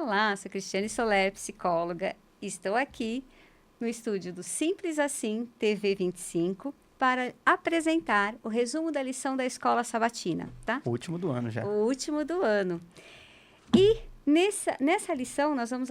Olá, sou Cristiane Soler, psicóloga. Estou aqui no estúdio do Simples Assim TV 25 para apresentar o resumo da lição da Escola Sabatina, tá? O último do ano já. O último do ano. E nessa lição nós vamos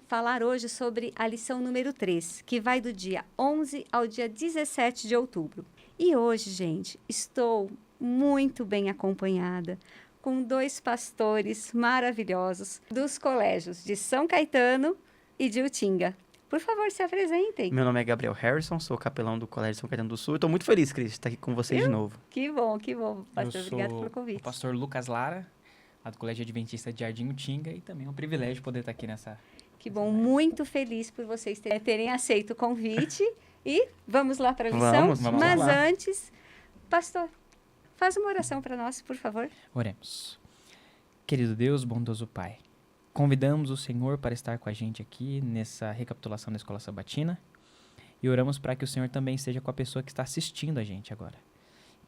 falar hoje sobre a lição número 3, que vai do dia 11 ao dia 17 de outubro. E hoje, gente, estou muito bem acompanhada com 2 pastores maravilhosos dos colégios de São Caetano e de Utinga. Por favor, se apresentem. Meu nome é Gabriel Harrison, sou capelão do Colégio São Caetano do Sul. Estou muito feliz, Cris, de estar aqui com vocês de novo. Que bom, pastor. Obrigado pelo Eu sou convite. o pastor Lucas Lara, lá do Colégio Adventista de Jardim Utinga, e também é um privilégio poder estar aqui nessa... Que bom, muito feliz por vocês terem aceito o convite. E vamos lá para a lição? Vamos Mas lá. antes, pastor, faz uma oração para nós, por favor. Oremos. Querido Deus, bondoso Pai, convidamos o Senhor para estar com a gente aqui nessa recapitulação da Escola Sabatina e oramos para que o Senhor também esteja com a pessoa que está assistindo a gente agora.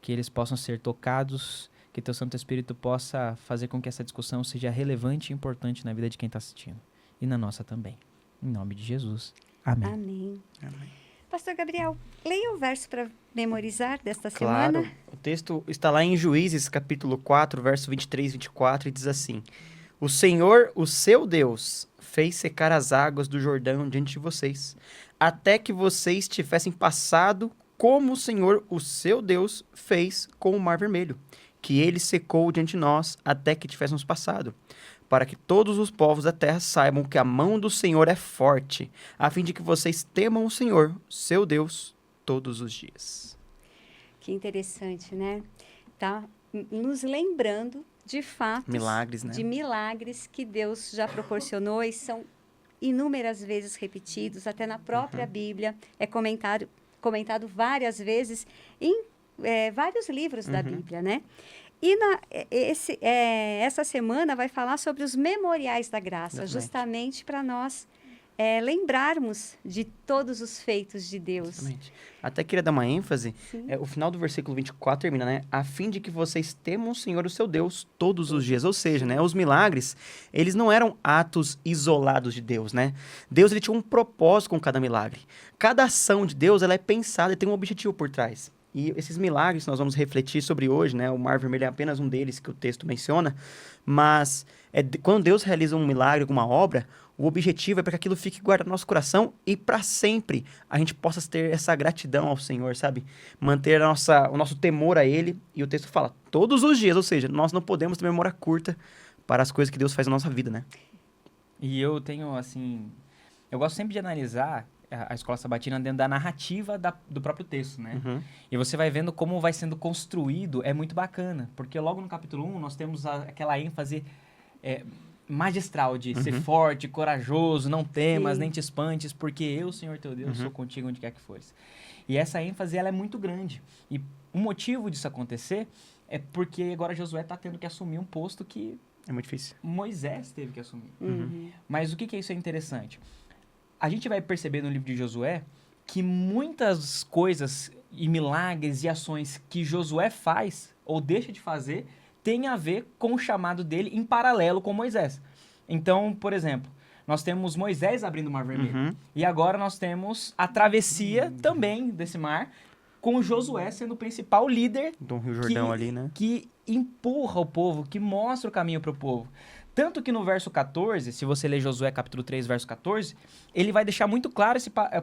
Que eles possam ser tocados, que Teu Santo Espírito possa fazer com que essa discussão seja relevante e importante na vida de quem está assistindo e na nossa também. Em nome de Jesus. Amém. Amém. Amém. Pastor Gabriel, leia o verso para memorizar desta Claro, semana. o texto está lá em Juízes, capítulo 4, verso 23 e 24, e diz assim: O Senhor, o seu Deus, fez secar as águas do Jordão diante de vocês, até que vocês tivessem passado como o Senhor, o seu Deus, fez com o Mar Vermelho, que ele secou diante de nós até que tivéssemos passado, para que todos os povos da terra saibam que a mão do Senhor é forte, a fim de que vocês temam o Senhor, seu Deus, todos os dias. Que interessante, né? Tá nos lembrando de fatos, Milagres, né? de milagres que Deus já proporcionou e são inúmeras vezes repetidos, até na própria Bíblia, é comentado várias vezes em vários livros da Bíblia, né? E essa semana vai falar sobre os memoriais da graça, Exatamente. justamente para nós lembrarmos de todos os feitos de Deus. Exatamente. Até queria dar uma ênfase. Sim. O final do versículo 24 termina, né? A fim de que vocês temam o Senhor, o seu Deus, todos os dias. Ou seja, né? Os milagres, eles não eram atos isolados de Deus, né? Deus, ele tinha um propósito com cada milagre. Cada ação de Deus, ela é pensada e tem um objetivo por trás. E esses milagres que nós vamos refletir sobre hoje, né? O Mar Vermelho é apenas um deles que o texto menciona. Mas quando Deus realiza um milagre, alguma obra, o objetivo é para que aquilo fique guardado no nosso coração e para sempre a gente possa ter essa gratidão ao Senhor, sabe? Manter o nosso temor a Ele. E o texto fala, todos os dias, ou seja, nós não podemos ter memória curta para as coisas que Deus faz na nossa vida, né? E eu tenho, assim... Eu gosto sempre de analisar a Escola Sabatina dentro da narrativa do próprio texto, né? E você vai vendo como vai sendo construído, é muito bacana. Porque logo no capítulo 1, nós temos aquela ênfase magistral de ser forte, corajoso, não temas, Sim. nem te espantes, porque eu, Senhor teu Deus, sou contigo onde quer que fores. E essa ênfase, ela é muito grande. E o motivo disso acontecer é porque agora Josué está tendo que assumir um posto que É muito difícil. Moisés teve que assumir. Uhum. Mas o que é isso é interessante? A gente vai perceber no livro de Josué que muitas coisas e milagres e ações que Josué faz ou deixa de fazer tem a ver com o chamado dele em paralelo com Moisés. Então, por exemplo, nós temos Moisés abrindo o Mar Vermelho. E agora nós temos a travessia também desse mar, com Josué sendo o principal líder Do Rio Jordão ali, né? que empurra o povo, que mostra o caminho para o povo. Tanto que no verso 14, se você ler Josué capítulo 3, verso 14, ele vai deixar muito claro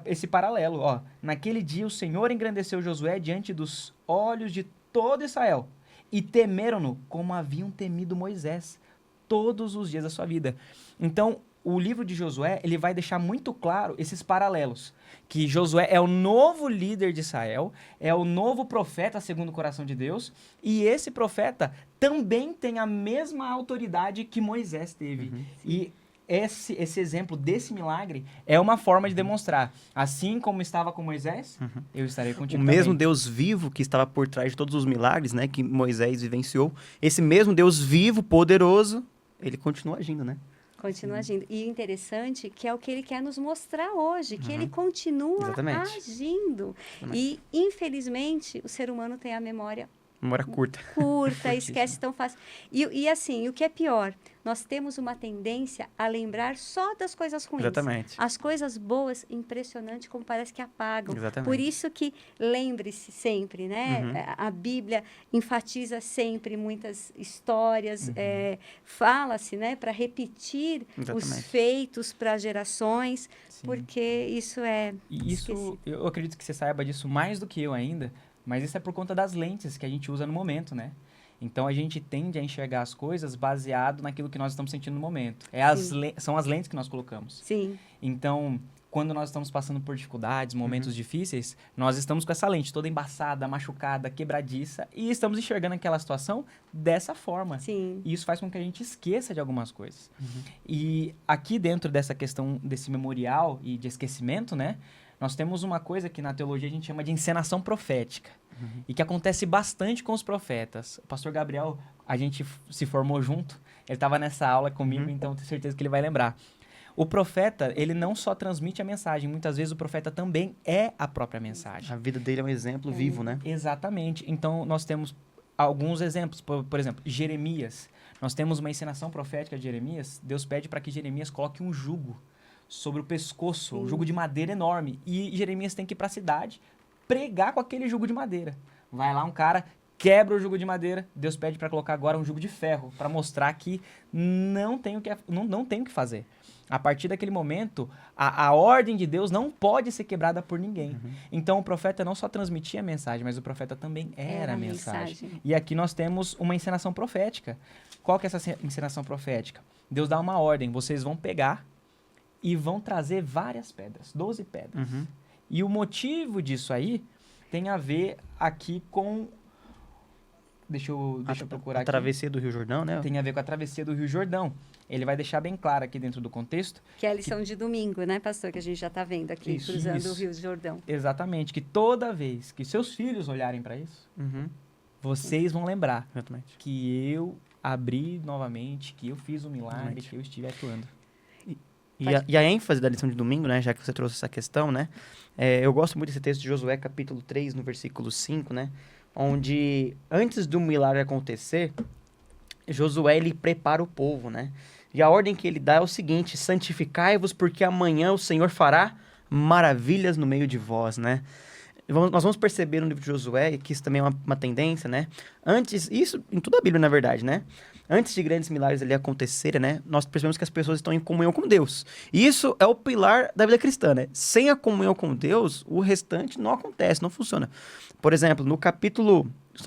esse paralelo. Ó, naquele dia o Senhor engrandeceu Josué diante dos olhos de todo Israel e temeram-no como haviam temido Moisés todos os dias da sua vida. Então, o livro de Josué, ele vai deixar muito claro esses paralelos, que Josué é o novo líder de Israel, é o novo profeta segundo o coração de Deus, e esse profeta também tem a mesma autoridade que Moisés teve. E esse exemplo desse milagre é uma forma de demonstrar, assim como estava com Moisés, eu estarei O contigo mesmo também. Deus vivo que estava por trás de todos os milagres, né? Que Moisés vivenciou. Esse mesmo Deus vivo, poderoso, ele continua agindo, né? Continua agindo. E interessante que é o que ele quer nos mostrar hoje, que ele continua Exatamente. agindo. E, infelizmente, o ser humano tem a memória Memória curta. Curta, esquece tão fácil. E assim, o que é pior, nós temos uma tendência a lembrar só das coisas ruins. Exatamente. As coisas boas, impressionante como parece que apagam. Exatamente. Por isso que lembre-se sempre, né? A Bíblia enfatiza sempre muitas histórias, fala-se, né? Para repetir os Exatamente. feitos para gerações, Sim. porque isso é E isso, esquecido. eu acredito que você saiba disso mais do que eu ainda, mas isso é por conta das lentes que a gente usa no momento, né? Então a gente tende a enxergar as coisas baseado naquilo que nós estamos sentindo no momento. São as lentes que nós colocamos. Sim, Então, quando nós estamos passando por dificuldades, momentos difíceis, nós estamos com essa lente toda embaçada, machucada, quebradiça, e estamos enxergando aquela situação dessa forma. sim. E isso faz com que a gente esqueça de algumas coisas. E aqui dentro dessa questão desse memorial e de esquecimento, né? Nós temos uma coisa que na teologia a gente chama de encenação profética. E que acontece bastante com os profetas. O pastor Gabriel, a gente se formou junto. Ele estava nessa aula comigo, então tenho certeza que ele vai lembrar. O profeta, ele não só transmite a mensagem. Muitas vezes o profeta também é a própria mensagem. A vida dele é um exemplo vivo, né? Exatamente. Então, nós temos alguns exemplos. Por exemplo, Jeremias. Nós temos uma encenação profética de Jeremias. Deus pede para que Jeremias coloque um jugo sobre o pescoço, um jugo de madeira enorme. E Jeremias tem que ir para a cidade pregar com aquele jugo de madeira. Vai lá um cara, quebra o jugo de madeira. Deus pede para colocar agora um jugo de ferro, para mostrar que não tem o que fazer. A partir daquele momento, a ordem de Deus não pode ser quebrada por ninguém. Então, o profeta não só transmitia a mensagem, mas o profeta também era a mensagem. E aqui nós temos uma encenação profética. Qual que é essa encenação profética? Deus dá uma ordem. Vocês vão pegar e vão trazer várias pedras, 12 pedras. E o motivo disso aí tem a ver aqui com... Deixa eu procurar A aqui. travessia do Rio Jordão, né? Tem a ver com a travessia do Rio Jordão. Ele vai deixar bem claro aqui dentro do contexto. Que é a lição de domingo, né, pastor? Que a gente já está vendo aqui, Isso, cruzando isso. o Rio Jordão. Exatamente. Que toda vez que seus filhos olharem para isso, vocês vão lembrar Exatamente. que eu abri novamente, que eu fiz um milagre, que eu estive atuando. E a ênfase da lição de domingo, né, já que você trouxe essa questão, né, eu gosto muito desse texto de Josué, capítulo 3, no versículo 5, né, onde antes do milagre acontecer, Josué, ele prepara o povo, né, e a ordem que ele dá é o seguinte: santificai-vos, porque amanhã o Senhor fará maravilhas no meio de vós, né. Nós vamos perceber no livro de Josué, que isso também é uma tendência, né, isso em toda a Bíblia, na verdade, né, antes de grandes milagres ali acontecerem, né, nós percebemos que as pessoas estão em comunhão com Deus. E isso é o pilar da vida cristã, né? Sem a comunhão com Deus, o restante não acontece, não funciona. Por exemplo, nós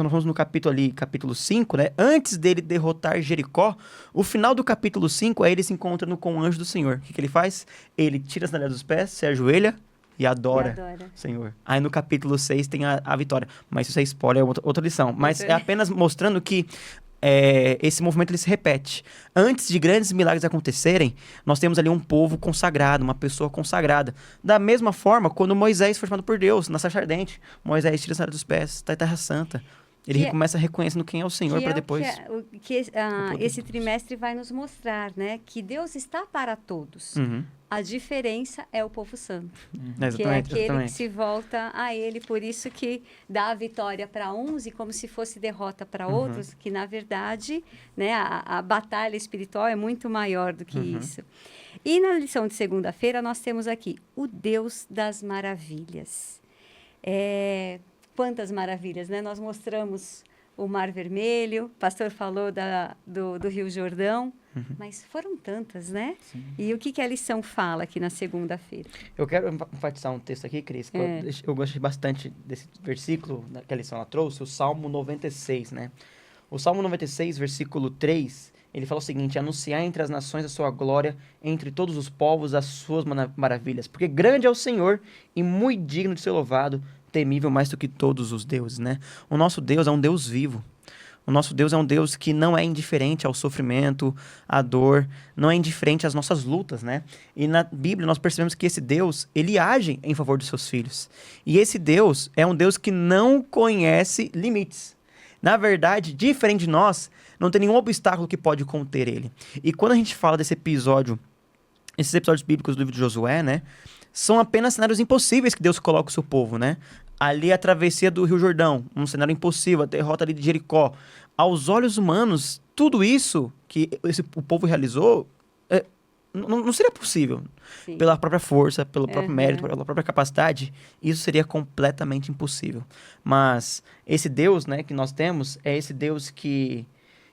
vamos no capítulo 5, né? Antes dele derrotar Jericó, o final do capítulo 5 é ele se encontrando com o anjo do Senhor. O que ele faz? Ele tira as sandálias dos pés, se ajoelha e adora o Senhor. Aí no capítulo 6 tem a vitória. Mas isso é spoiler, é outra lição. Mas é apenas mostrando que esse movimento ele se repete. Antes de grandes milagres acontecerem, nós temos ali um povo consagrado, uma pessoa consagrada. Da mesma forma, quando Moisés foi chamado por Deus, na sarça ardente, Moisés tira a sandália dos pés, está em terra santa. Ele começa reconhecendo quem é o Senhor para depois... Esse trimestre vai nos mostrar, né? Que Deus está para todos. A diferença é o povo santo. Que é aquele que se volta a ele. Por isso que dá a vitória para uns e como se fosse derrota para outros. Que, na verdade, né, a batalha espiritual é muito maior do que isso. E na lição de segunda-feira, nós temos aqui o Deus das maravilhas. Quantas maravilhas, né? Nós mostramos o Mar Vermelho, o pastor falou do Rio Jordão, mas foram tantas, né? Sim. E o que a lição fala aqui na segunda-feira? Eu quero enfatizar um texto aqui, Cris, que eu gostei bastante desse versículo que a lição ela trouxe, o Salmo 96, né? O Salmo 96, versículo 3, ele fala o seguinte: anunciar entre as nações a sua glória, entre todos os povos as suas maravilhas, porque grande é o Senhor e muito digno de ser louvado, temível mais do que todos os deuses, né? O nosso Deus é um Deus vivo. O nosso Deus é um Deus que não é indiferente ao sofrimento, à dor, não é indiferente às nossas lutas, né? E na Bíblia nós percebemos que esse Deus, ele age em favor dos seus filhos. E esse Deus é um Deus que não conhece limites. Na verdade, diferente de nós, não tem nenhum obstáculo que pode conter ele. E quando a gente fala esses episódios bíblicos do livro de Josué, né? São apenas cenários impossíveis que Deus coloca o seu povo, né? ali a travessia do Rio Jordão, um cenário impossível, a derrota ali de Jericó. Aos olhos humanos, tudo isso que o povo realizou não seria possível. Sim. Pela própria força, pelo próprio mérito, pela própria capacidade, isso seria completamente impossível. Mas esse Deus, né, que nós temos, é esse Deus que,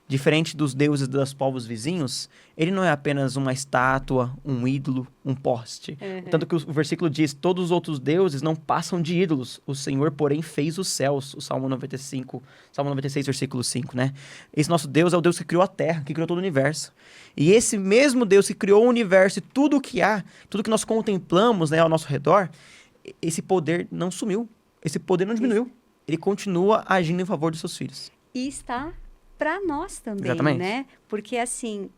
diferente dos deuses dos povos vizinhos, ele não é apenas uma estátua, um ídolo, um poste. Tanto que o versículo diz, todos os outros deuses não passam de ídolos. O Senhor, porém, fez os céus. O Salmo 96, versículo 5, né? Esse nosso Deus é o Deus que criou a terra, que criou todo o universo. E esse mesmo Deus que criou o universo e tudo o que há, tudo que nós contemplamos, né, ao nosso redor, esse poder não sumiu. Esse poder não diminuiu. Ele continua agindo em favor dos seus filhos. E está para nós também, Exatamente. né? Porque assim,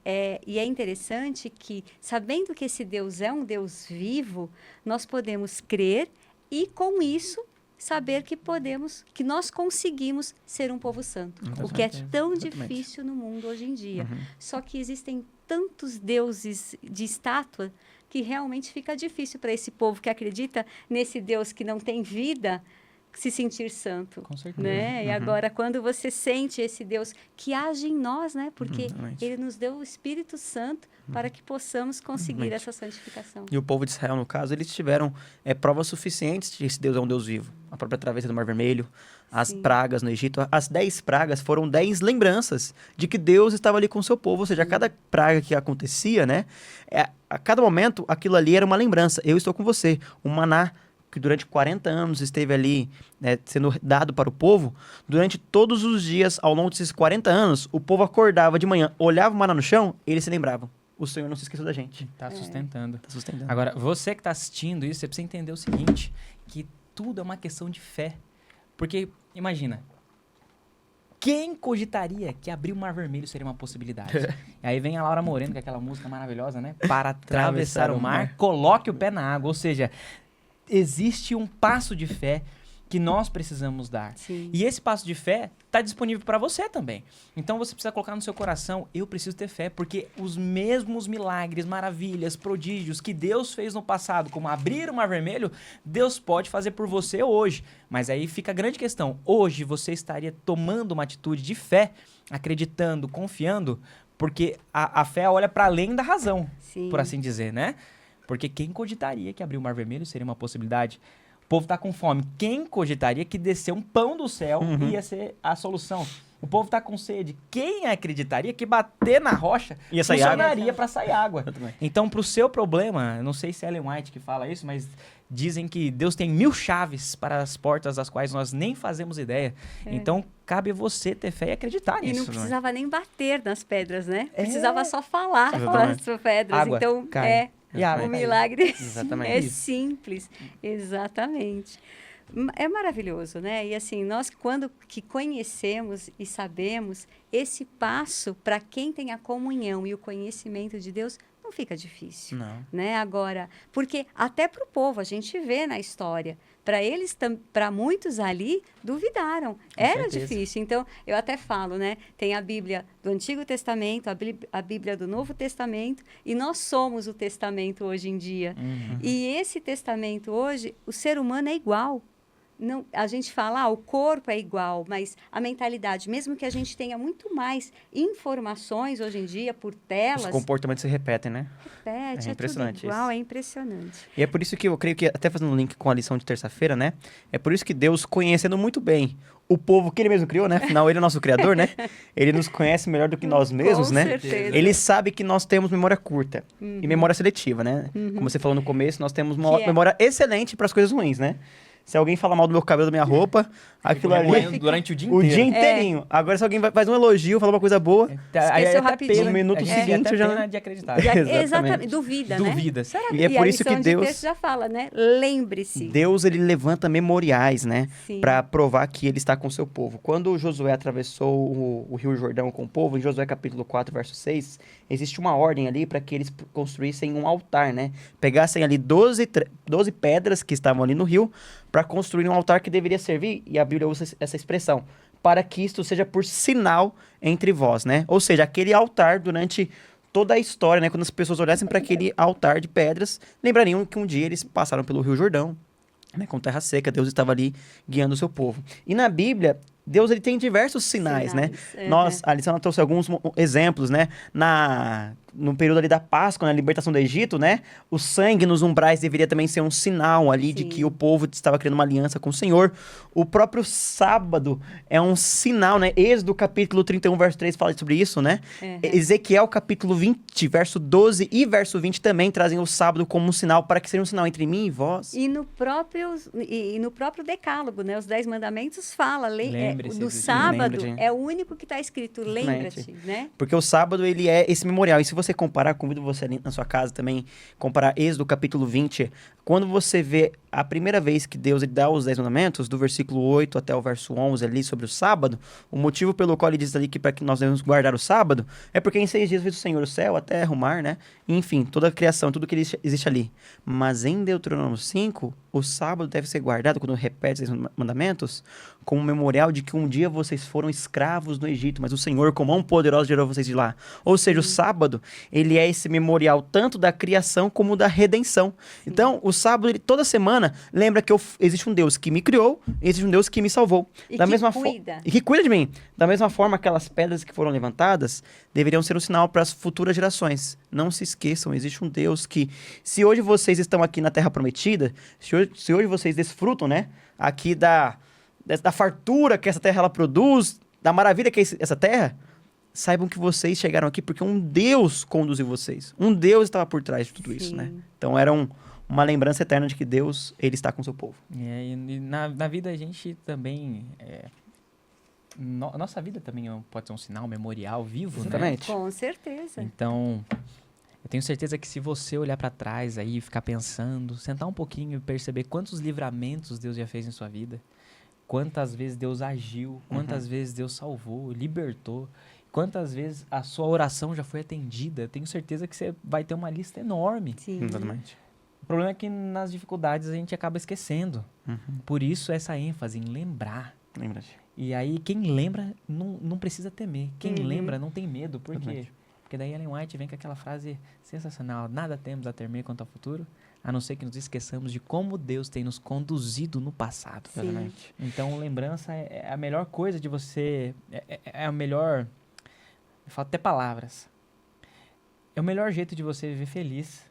e é interessante que, sabendo que esse Deus é um Deus vivo, nós podemos crer e, com isso, saber que nós conseguimos ser um povo santo. O que é tão difícil no mundo hoje em dia. Só que existem tantos deuses de estátua que realmente fica difícil para esse povo que acredita nesse Deus que não tem vida se sentir santo. Com certeza. Né? E agora, quando você sente esse Deus que age em nós, né? Porque ele nos deu o Espírito Santo para que possamos conseguir essa santificação. E o povo de Israel, no caso, eles tiveram provas suficientes de que esse Deus é um Deus vivo. A própria travessia do Mar Vermelho, as pragas no Egito. As 10 pragas foram 10 lembranças de que Deus estava ali com o seu povo. Ou seja, a cada praga que acontecia, né? A cada momento, aquilo ali era uma lembrança. Eu estou com você. O maná, que durante 40 anos esteve ali, né, sendo dado para o povo, durante todos os dias, ao longo desses 40 anos, o povo acordava de manhã, olhava o maná no chão, e eles se lembravam. O Senhor não se esqueceu da gente. Tá sustentando. Tá sustentando. Agora, você que tá assistindo isso, você precisa entender o seguinte, que tudo é uma questão de fé. Porque, imagina, quem cogitaria que abrir o Mar Vermelho seria uma possibilidade? E aí vem a Laura Moreno, com aquela música maravilhosa, né? Para atravessar o mar, coloque o pé na água. Ou seja, existe um passo de fé que nós precisamos dar. Sim. E esse passo de fé está disponível para você também. Então você precisa colocar no seu coração, eu preciso ter fé, porque os mesmos milagres, maravilhas, prodígios que Deus fez no passado, como abrir o Mar Vermelho, Deus pode fazer por você hoje. Mas aí fica a grande questão, hoje você estaria tomando uma atitude de fé, acreditando, confiando, porque a fé olha para além da razão, Sim. por assim dizer, né? Porque quem cogitaria que abrir o Mar Vermelho seria uma possibilidade? O povo tá com fome. Quem cogitaria que descer um pão do céu ia ser a solução? O povo tá com sede. Quem acreditaria que bater na rocha Ia sair funcionaria para sair água? Então, pro seu problema, não sei se é Ellen White que fala isso, mas dizem que Deus tem 1000 chaves para as portas das quais nós nem fazemos ideia. Então, cabe você ter fé e acreditar E nisso. não precisava nem bater nas pedras, né? É. Precisava só falar com Exatamente. as pedras. Água Então, cai. E a água o cai. milagre Exatamente. é simples. Exatamente. É maravilhoso, né? E assim, nós quando que conhecemos e sabemos, esse passo para quem tem a comunhão e o conhecimento de Deus não fica difícil, Não. né? Agora, porque até para o povo, a gente vê na história, para eles, para muitos ali, duvidaram. Era certeza. difícil. Então, eu até falo, né? Tem a Bíblia do Antigo Testamento, a Bíblia do Novo Testamento, e nós somos o Testamento hoje em dia. E esse Testamento hoje, o ser humano é igual. Não, a gente fala, o corpo é igual, mas a mentalidade, mesmo que a gente tenha muito mais informações hoje em dia por Os telas, comportamentos se repetem, né? repete, É impressionante tudo igual, isso. é impressionante. E é por isso que eu creio que, até fazendo um link com a lição de terça-feira, né? É por isso que Deus, conhecendo muito bem o povo que ele mesmo criou, né? Afinal, ele é o nosso criador, né? Ele nos conhece melhor do que nós mesmos, Com né? certeza. Ele sabe que nós temos memória curta e memória seletiva, né? Como você falou no começo, nós temos uma Que é. memória excelente para as coisas ruins, né? Se alguém falar mal do meu cabelo, da minha roupa, aquilo ali... Remoendo durante o dia O inteiro. dia inteirinho. Agora, se alguém faz um elogio, fala uma coisa boa, Esqueceu até rapidinho. pena, No minuto a gente seguinte até já- pena de acreditar. Já- Exatamente. exatamente, duvida, né? Duvida. Será E é por isso que a lição de Deus- texto já fala, né? Lembre-se. Deus, ele levanta memoriais, né? Sim. Para provar que ele está com o seu povo. Quando Josué atravessou o Rio Jordão com o povo, em Josué capítulo 4, verso 6, existe uma ordem ali para que eles construíssem um altar, né? Pegassem ali 12 pedras que estavam ali no rio para construir um altar que deveria servir, e a Bíblia usa essa expressão, para que isto seja por sinal entre vós, né? Ou seja, aquele altar durante toda a história, né? Quando as pessoas olhassem para aquele altar de pedras, lembrariam que um dia eles passaram pelo Rio Jordão, né, com terra seca, Deus estava ali guiando o seu povo. E na Bíblia, Deus ele tem diversos sinais, né? A lição trouxe alguns exemplos, né? No período ali da Páscoa, na libertação do Egito, né? O sangue nos umbrais deveria também ser um sinal ali de que o povo estava criando uma aliança com o Senhor. O próprio sábado é um sinal, né? Êxodo capítulo 31, verso 3 fala sobre isso, né? Ezequiel capítulo 20, verso 12 e verso 20 também trazem o sábado como um sinal, para que seja um sinal entre mim e vós. E no próprio decálogo, né? Os 10 mandamentos fala, no sábado é o único que está escrito, lembra-te, né? Porque o sábado, ele é esse memorial. E se você comparar, convido você ali na sua casa também, comparar Êxodo capítulo 20, quando você vê a primeira vez que Deus ele dá os 10 mandamentos, do versículo 8 até o verso 11 ali sobre o sábado, o motivo pelo qual ele diz ali que para que nós devemos guardar o sábado, é porque em 6 dias fez o Senhor o céu, a terra, o mar, né? Enfim, toda a criação, tudo que existe ali. Mas em Deuteronômio 5, o sábado deve ser guardado, quando repete os mandamentos, como um memorial de que um dia vocês foram escravos no Egito, mas o Senhor, com mão poderosa, tirou vocês de lá. Ou seja, o sábado, ele é esse memorial tanto da criação como da redenção. Então, o sábado, toda semana, lembra que existe um Deus que me criou, existe um Deus que me salvou. E que cuida. E que cuida de mim. Da mesma forma, aquelas pedras que foram levantadas deveriam ser um sinal para as futuras gerações. Não se esqueçam, existe um Deus que, se hoje vocês estão aqui na Terra Prometida, se hoje vocês desfrutam, né, aqui da fartura que essa terra ela produz, da maravilha que é essa terra, saibam que vocês chegaram aqui porque um Deus conduziu vocês. Um Deus estava por trás de tudo isso, né? Então era uma lembrança eterna de que Deus, ele está com o seu povo. E na vida a gente também... nossa vida também pode ser um sinal, memorial, vivo, Exatamente. né? Com certeza. Então, eu tenho certeza que se você olhar para trás aí, ficar pensando, sentar um pouquinho e perceber quantos livramentos Deus já fez em sua vida, quantas vezes Deus agiu, quantas vezes Deus salvou, libertou, quantas vezes a sua oração já foi atendida, eu tenho certeza que você vai ter uma lista enorme. Sim. Exatamente. O problema é que nas dificuldades a gente acaba esquecendo. Por isso essa ênfase em lembrar. Lembra-te. E aí quem lembra não precisa temer. Quem lembra não tem medo. Por quê? Porque daí Ellen White vem com aquela frase sensacional: nada temos a temer quanto ao futuro, a não ser que nos esqueçamos de como Deus tem nos conduzido no passado. Exatamente. Então, lembrança é a melhor coisa de você... É a melhor... Falta até palavras. É o melhor jeito de você viver feliz.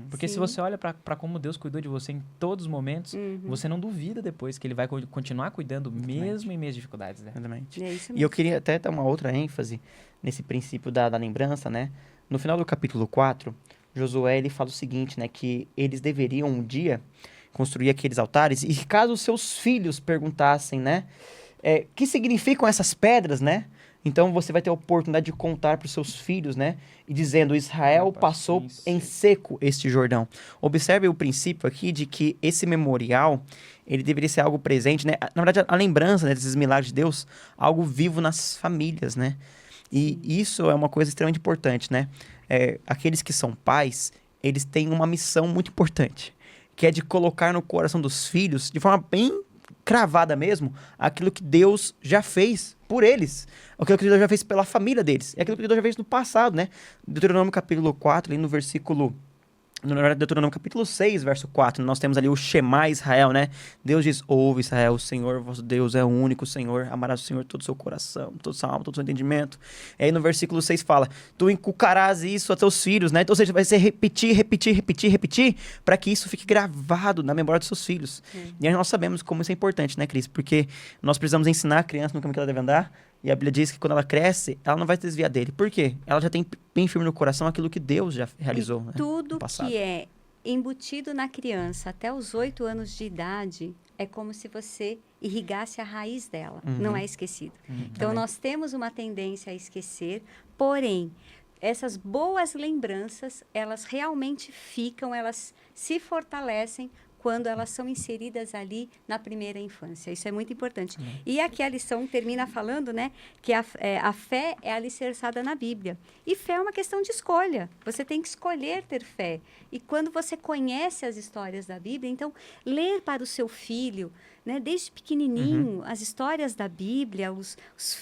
Porque se você olha para como Deus cuidou de você em todos os momentos, você não duvida depois que Ele vai continuar cuidando, mesmo em meio às dificuldades, né? Exatamente. É isso mesmo. E eu queria até dar uma outra ênfase nesse princípio da lembrança, né? No final do capítulo 4, Josué, ele fala o seguinte, né? Que eles deveriam um dia construir aqueles altares, e caso os seus filhos perguntassem, né? Que significam essas pedras, né? Então você vai ter a oportunidade de contar para os seus filhos, né? E dizendo, Israel passou em seco este Jordão. Observe o princípio aqui de que esse memorial, ele deveria ser algo presente, né? Na verdade, a lembrança, né, desses milagres de Deus, algo vivo nas famílias, né? E isso é uma coisa extremamente importante, né? Aqueles que são pais, eles têm uma missão muito importante, que é de colocar no coração dos filhos, de forma bem cravada mesmo, aquilo que Deus já fez por eles, aquilo que Deus já fez pela família deles, é aquilo que Deus já fez no passado, né? Deuteronômio capítulo 4, ali no versículo... Na verdade, Deuteronômio capítulo 6, verso 4, nós temos ali o Shema Israel, né? Deus diz, ouve Israel, o Senhor, vosso Deus é o único Senhor, amarás o Senhor todo o seu coração, todo o seu alma, todo o seu entendimento. E aí no versículo 6 fala, tu inculcarás isso a teus filhos, né? Então, ou seja, vai ser repetir, para que isso fique gravado na memória dos seus filhos. E aí nós sabemos como isso é importante, né, Cris? Porque nós precisamos ensinar a criança no caminho que ela deve andar, e a Bíblia diz que quando ela cresce, ela não vai se desviar dele. Por quê? Ela já tem bem firme no coração aquilo que Deus já realizou, né, tudo que é embutido na criança até os 8 anos de idade é como se você irrigasse a raiz dela. Não é esquecido. Então, nós temos uma tendência a esquecer, porém, essas boas lembranças, elas realmente ficam, elas se fortalecem quando elas são inseridas ali na primeira infância. Isso é muito importante. E aqui a lição termina falando, né, que a fé é alicerçada na Bíblia. E fé é uma questão de escolha. Você tem que escolher ter fé. E quando você conhece as histórias da Bíblia, então, ler para o seu filho, né, desde pequenininho, as histórias da Bíblia, os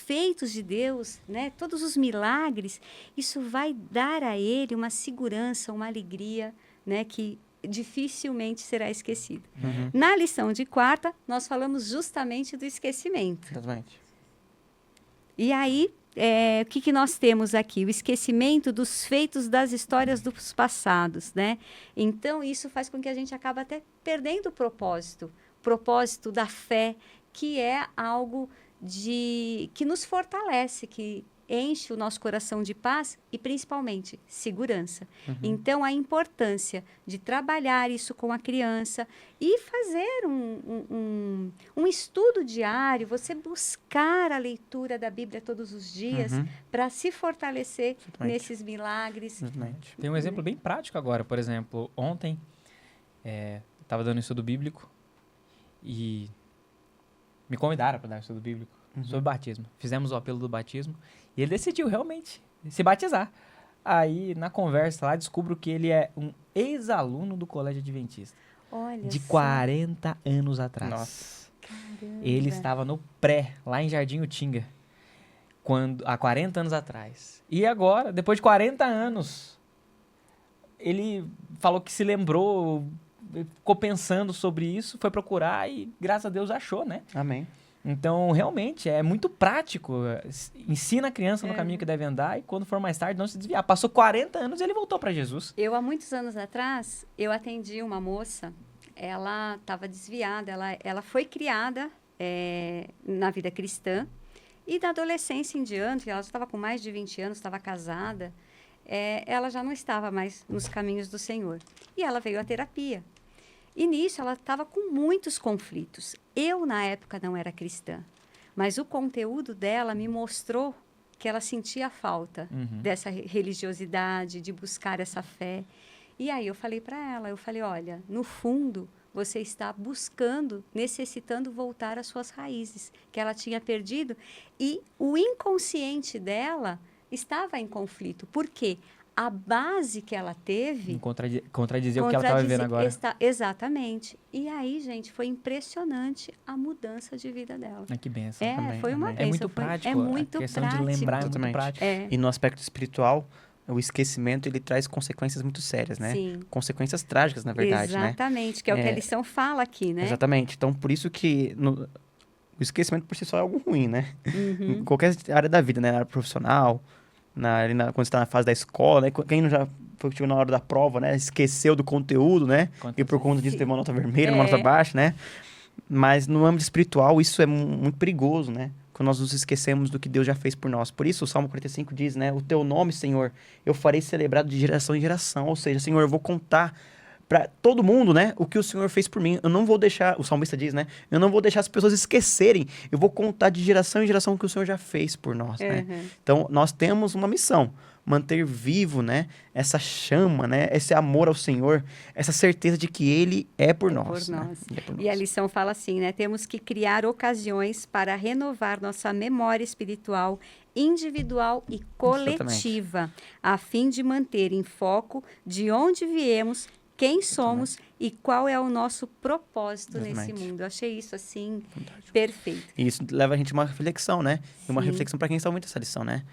feitos de Deus, né, todos os milagres, isso vai dar a ele uma segurança, uma alegria, né, que dificilmente será esquecido. Uhum. Na lição de quarta, nós falamos justamente do esquecimento. Exatamente. E aí, o que nós temos aqui? O esquecimento dos feitos das histórias dos passados, né? Então, isso faz com que a gente acabe até perdendo o propósito da fé, que é algo que nos fortalece, que enche o nosso coração de paz e, principalmente, segurança. Então, a importância de trabalhar isso com a criança e fazer um estudo diário, você buscar a leitura da Bíblia todos os dias para se fortalecer Exatamente. nesses milagres. Exatamente. Tem um exemplo bem prático agora, por exemplo, ontem estava dando estudo bíblico e me convidaram para dar estudo bíblico sobre batismo. Fizemos o apelo do batismo e ele decidiu realmente se batizar. Aí, na conversa lá, descubro que ele é um ex-aluno do Colégio Adventista. Olha De só. 40 anos atrás. Nossa. Caramba. Ele estava no pré, lá em Jardim Utinga, há 40 anos atrás. E agora, depois de 40 anos, ele falou que se lembrou, ficou pensando sobre isso, foi procurar e, graças a Deus, achou, né? Amém. Então, realmente, é muito prático. Ensina a criança no caminho que deve andar e, quando for mais tarde, não se desviar. Passou 40 anos e ele voltou para Jesus. Eu, há muitos anos atrás, eu atendi uma moça, ela estava desviada, ela foi criada na vida cristã e da adolescência em diante, ela já estava com mais de 20 anos, estava casada, ela já não estava mais nos caminhos do Senhor. E ela veio à terapia. E nisso ela estava com muitos conflitos. Eu, na época, não era cristã, mas o conteúdo dela me mostrou que ela sentia falta dessa religiosidade, de buscar essa fé. E aí eu falei para ela, olha, no fundo, você está buscando, necessitando voltar às suas raízes, que ela tinha perdido, e o inconsciente dela estava em conflito. Por quê? A base que ela teve... Contradizer o que ela estava vivendo agora. Exatamente. E aí, gente, foi impressionante a mudança de vida dela. Que benção. Foi uma bênção. É muito prático. É muito a questão prático. de lembrar é muito Exatamente. prático. E no aspecto espiritual, o esquecimento, ele traz consequências muito sérias, né? Sim. Consequências trágicas, na verdade, né? Exatamente, que é o que a lição fala aqui, né? Exatamente. Então, por isso que o esquecimento por si só é algo ruim, né? Em qualquer área da vida, né? Na área profissional, quando você está na fase da escola, né? Quem não já chegou na hora da prova, né? Esqueceu do conteúdo, né? E por conta disso teve uma nota vermelha, uma nota baixa, né? Mas no âmbito espiritual, isso é muito perigoso, né? Quando nós nos esquecemos do que Deus já fez por nós. Por isso, o Salmo 45 diz, né? O teu nome, Senhor, eu farei celebrado de geração em geração. Ou seja, Senhor, eu vou contar para todo mundo, né? O que o Senhor fez por mim. Eu não vou deixar, o salmista diz, né? Eu não vou deixar as pessoas esquecerem. Eu vou contar de geração em geração o que o Senhor já fez por nós, né? Então, nós temos uma missão. Manter vivo, né? Essa chama, né? Esse amor ao Senhor. Essa certeza de que Ele é por nós. Por né? nós. Ele é por E a nós. lição fala assim, né? Temos que criar ocasiões para renovar nossa memória espiritual, individual e coletiva, a fim de manter em foco de onde viemos, quem somos e qual é o nosso propósito nesse mundo. Eu achei isso, assim, perfeito. E isso leva a gente a uma reflexão, né? E uma reflexão para quem está ouvindo essa lição, né?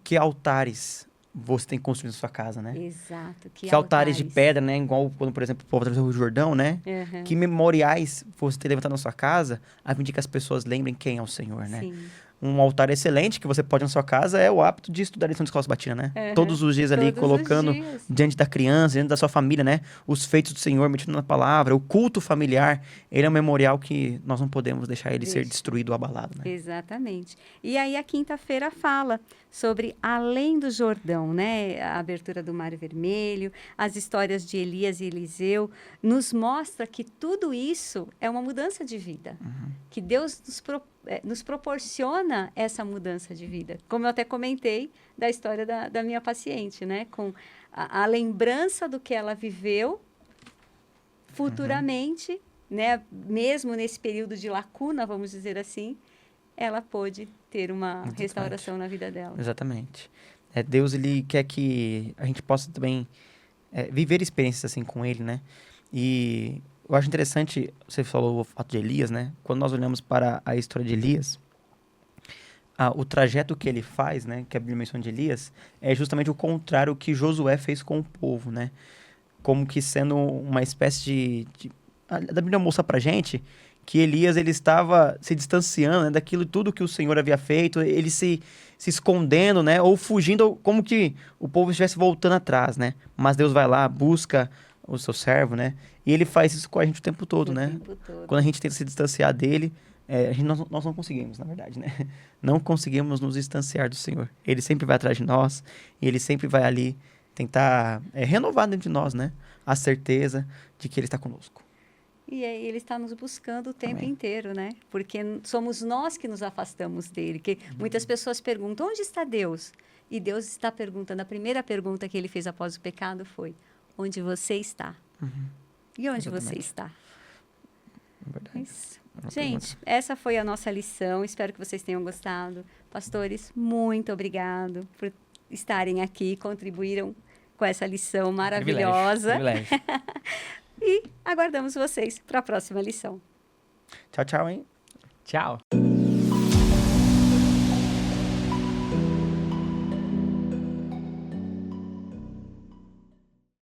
Que altares você tem construído na sua casa, né? Exato. Que altares de pedra, né? Igual quando, por exemplo, o povo atravessou o Rio Jordão, né? Que memoriais você tem levantado na sua casa a fim de que as pessoas lembrem quem é o Senhor, né? Sim. Um altar excelente que você pode na sua casa é o hábito de estudar a lição de escola sabatina, né? Todos os dias ali, colocando diante da criança, diante da sua família, né? Os feitos do Senhor, meditando na palavra, o culto familiar. Ele é um memorial que nós não podemos deixar ele ser destruído ou abalado, né? Exatamente. E aí a quinta-feira fala sobre além do Jordão, né? A abertura do Mar Vermelho, as histórias de Elias e Eliseu, nos mostra que tudo isso é uma mudança de vida. Que Deus nos proporciona essa mudança de vida. Como eu até comentei da história da minha paciente, né? Com a lembrança do que ela viveu futuramente, né? Mesmo nesse período de lacuna, vamos dizer assim, ela pôde ter uma restauração na vida dela. Exatamente. Deus, ele quer que a gente possa também viver experiências assim com ele, né? E eu acho interessante, você falou o fato de Elias, né? Quando nós olhamos para a história de Elias, o trajeto que ele faz, né? Que a Bíblia menciona de Elias, é justamente o contrário que Josué fez com o povo, né? como que sendo uma espécie da Bíblia mostra pra gente que Elias, ele estava se distanciando, né, daquilo tudo que o Senhor havia feito, ele se escondendo, né, ou fugindo, como que o povo estivesse voltando atrás, né? Mas Deus vai lá, busca o seu servo, né? E ele faz isso com a gente o tempo todo, O né? tempo todo. Quando a gente tenta se distanciar dele, nós não conseguimos, na verdade, né? Não conseguimos nos distanciar do Senhor. Ele sempre vai atrás de nós, e ele sempre vai ali tentar renovar dentro de nós, né? A certeza de que ele está conosco. E aí ele está nos buscando o tempo Amém. inteiro, né? Porque somos nós que nos afastamos dele. Que muitas pessoas perguntam, onde está Deus? E Deus está perguntando, a primeira pergunta que ele fez após o pecado foi, onde você está? E onde você Exatamente. está? É verdade. Isso. Uma Gente, pergunta. essa foi a nossa lição. Espero que vocês tenham gostado. Pastores, muito obrigado por estarem aqui, contribuíram com essa lição maravilhosa. Privilégio. E aguardamos vocês para a próxima lição. Tchau, tchau, hein? Tchau.